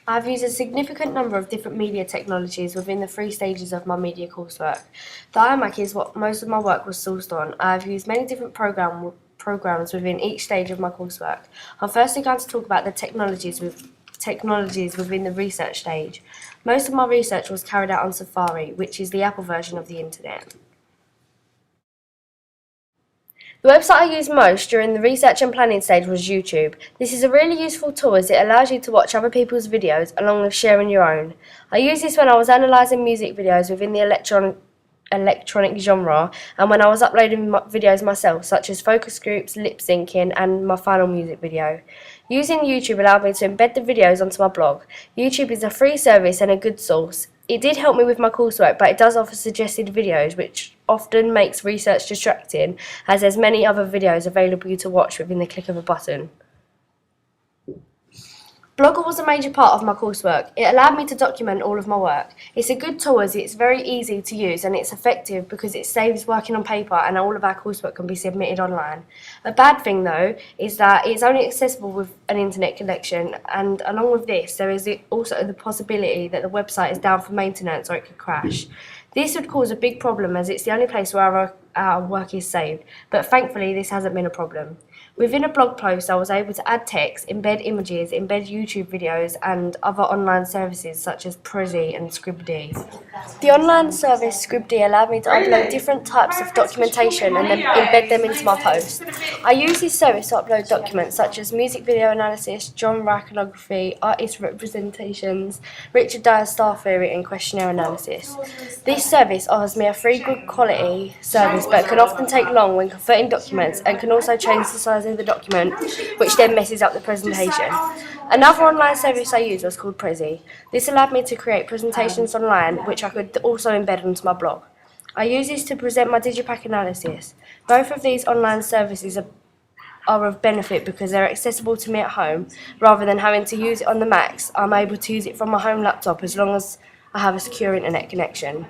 I've used a significant number of different media technologies within the 3 stages of my media coursework. The iMac is what most of my work was sourced on. I've used many different programs within each stage of my coursework. I'm firstly going to talk about the technologies within the research stage. Most of my research was carried out on Safari, which is the Apple version of the internet. The website I used most during the research and planning stage was YouTube. This is a really useful tool as it allows you to watch other people's videos along with sharing your own. I used this when I was analysing music videos within the electronic genre and when I was uploading videos myself, such as focus groups, lip syncing and my final music video. Using YouTube allowed me to embed the videos onto my blog. YouTube is a free service and a good source. It did help me with my coursework, but it does offer suggested videos, which often makes research distracting, as there's many other videos available to watch within the click of a button. Blogger was a major part of my coursework. It allowed me to document all of my work. It's a good tool as it's very easy to use and it's effective because it saves working on paper and all of our coursework can be submitted online. A bad thing though is that it's only accessible with an internet connection, and along with this there is also the possibility that the website is down for maintenance or it could crash. This would cause a big problem as it's the only place where our work is saved, but thankfully this hasn't been a problem. Within a blog post I was able to add text, embed images, embed YouTube videos and other online services such as Prezi and Scribd. The online service Scribd allowed me to upload different types of documentation and then embed them into my post. I use this service to upload documents such as music video analysis, genre iconography, artist representations, Richard Dyer's star theory and questionnaire analysis. This service offers me a free good quality service but can often take long when converting documents and can also change the size of the document, which then messes up the presentation. Another online service I used was called Prezi. This allowed me to create presentations online which I could also embed onto my blog. I use this to present my Digipack analysis. Both of these online services are of benefit because they're accessible to me at home. Rather than having to use it on the Macs, I'm able to use it from my home laptop as long as I have a secure internet connection.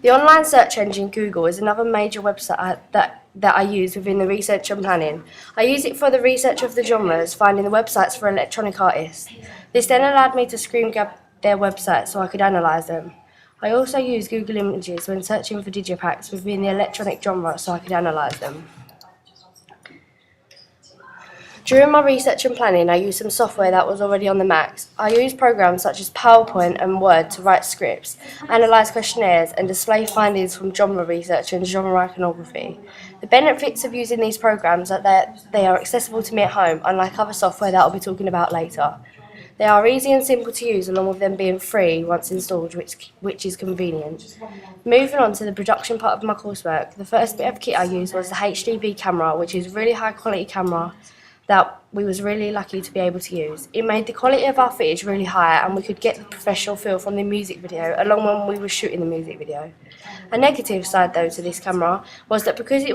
The online search engine Google is another major website that I use within the research and planning. I use it for the research of the genres, finding the websites for electronic artists. This then allowed me to screen grab their websites so I could analyse them. I also use Google Images when searching for digipacks within the electronic genre so I could analyse them. During my research and planning, I used some software that was already on the Macs. I used programs such as PowerPoint and Word to write scripts, analyse questionnaires, and display findings from genre research and genre iconography. The benefits of using these programs are that they are accessible to me at home, unlike other software that I'll be talking about later. They are easy and simple to use, along with them being free once installed, which is convenient. Moving on to the production part of my coursework, the first bit of kit I used was the HDB camera, which is a really high quality camera that we was really lucky to be able to use. It made the quality of our footage really high and we could get the professional feel from the music video along when we were shooting the music video. A negative side though to this camera was that because it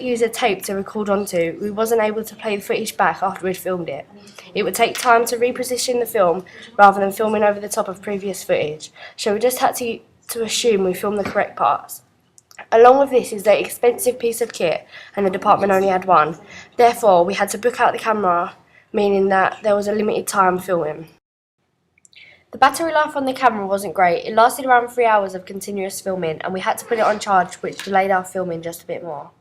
used a tape to record onto, we wasn't able to play the footage back after we'd filmed it. It would take time to reposition the film rather than filming over the top of previous footage, so we just had to assume we filmed the correct parts. Along with this is the expensive piece of kit, and the department only had one. Therefore, we had to book out the camera, meaning that there was a limited time filming. The battery life on the camera wasn't great. It lasted around 3 hours of continuous filming, and we had to put it on charge, which delayed our filming just a bit more.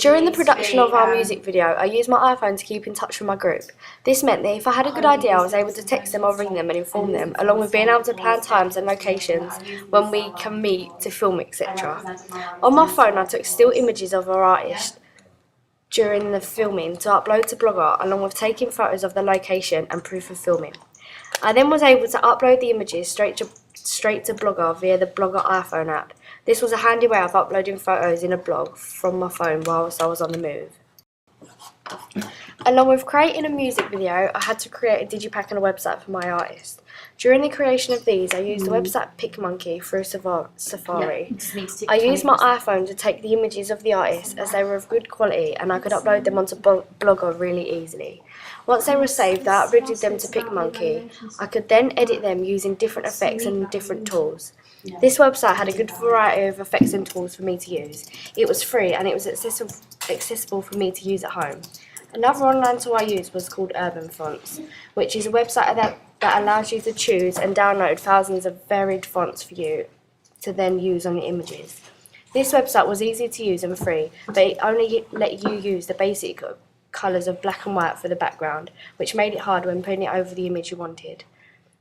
During the production of our music video, I used my iPhone to keep in touch with my group. This meant that if I had a good idea, I was able to text them or ring them and inform them, along with being able to plan times and locations when we can meet to film, etc. On my phone, I took still images of our artist during the filming to upload to Blogger, along with taking photos of the location and proof of filming. I then was able to upload the images straight to Blogger via the Blogger iPhone app. This was a handy way of uploading photos in a blog from my phone whilst I was on the move. Along with creating a music video, I had to create a digipack and a website for my artist. During the creation of these, I used the website PicMonkey through Safari. I used my iPhone to take the images of the artist as they were of good quality and I could upload them onto Blogger really easily. Once they were saved, I uploaded them to PicMonkey. I could then edit them using different effects and different tools. This website had a good variety of effects and tools for me to use. It was free and it was accessible for me to use at home. Another online tool I used was called Urban Fonts, which is a website that allows you to choose and download thousands of varied fonts for you to then use on your images. This website was easy to use and free, but it only let you use the basic colours of black and white for the background, which made it hard when putting it over the image you wanted.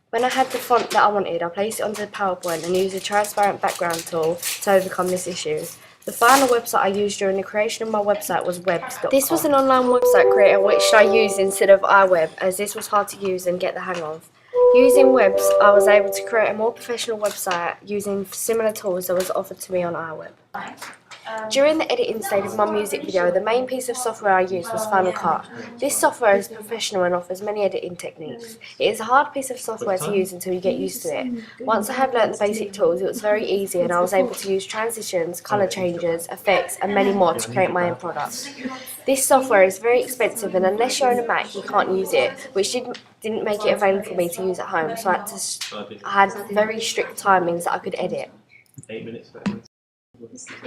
When I had the font that I wanted, I placed it onto the PowerPoint and used a transparent background tool to overcome this issue. The final website I used during the creation of my website was webs.com. This was an online website creator which I used instead of iWeb, as this was hard to use and get the hang of. Using webs, I was able to create a more professional website using similar tools that was offered to me on iWeb. During the editing stage of my music video, the main piece of software I used was Final Cut. This software is professional and offers many editing techniques. It is a hard piece of software to use until you get used to it. Once I had learnt the basic tools, it was very easy and I was able to use transitions, colour changes, effects and many more to create my own products. This software is very expensive and unless you own a Mac, you can't use it, which didn't make it available for me to use at home, so I had very strict timings that I could edit. 8 minutes.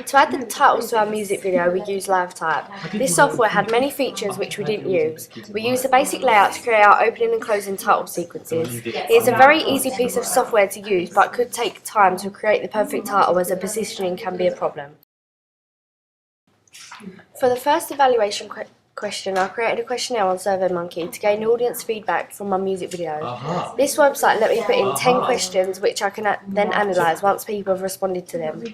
To add the titles to our music video, we used LiveType. This software had many features which we didn't use. We used the basic layout to create our opening and closing title sequences. It is a very easy piece of software to use, but could take time to create the perfect title as the positioning can be a problem. For the first evaluation question, I created a questionnaire on SurveyMonkey to gain audience feedback from my music video. This website let me put in 10 questions which I can then analyse once people have responded to them.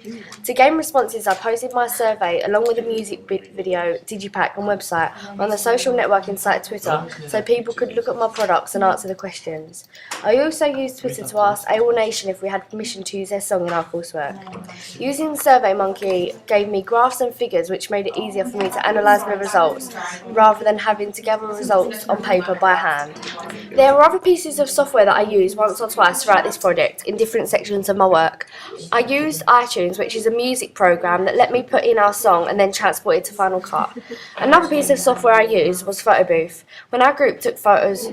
To gain responses, I posted my survey along with the music video, digipack and website on the social networking site Twitter so people could look at my products and answer the questions. I also used Twitter to ask AWOL Nation if we had permission to use their song in our coursework. Using SurveyMonkey gave me graphs and figures which made it easier for me to analyse the results rather than having to gather results on paper by hand. There were other pieces of software that I used once or twice throughout this project in different sections of my work. I used iTunes, which is a music program that let me put in our song and then transport it to Final Cut. Another piece of software I used was Photo Booth. When our group took photos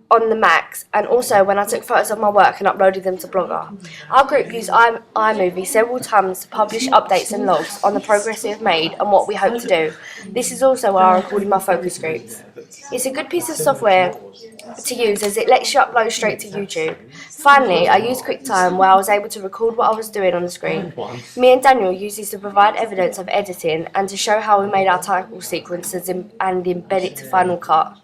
on the Macs and also when I took photos of my work and uploaded them to Blogger. Our group used iMovie several times to publish updates and logs on the progress we have made and what we hope to do. This is also where I recorded my focus groups. It's a good piece of software to use as it lets you upload straight to YouTube. Finally, I used QuickTime where I was able to record what I was doing on the screen. Me and Daniel used this to provide evidence of editing and to show how we made our title sequences and embed it to Final Cut.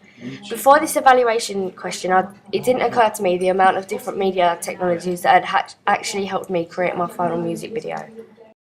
Before this evaluation question, it didn't occur to me the amount of different media technologies that had actually helped me create my final music video.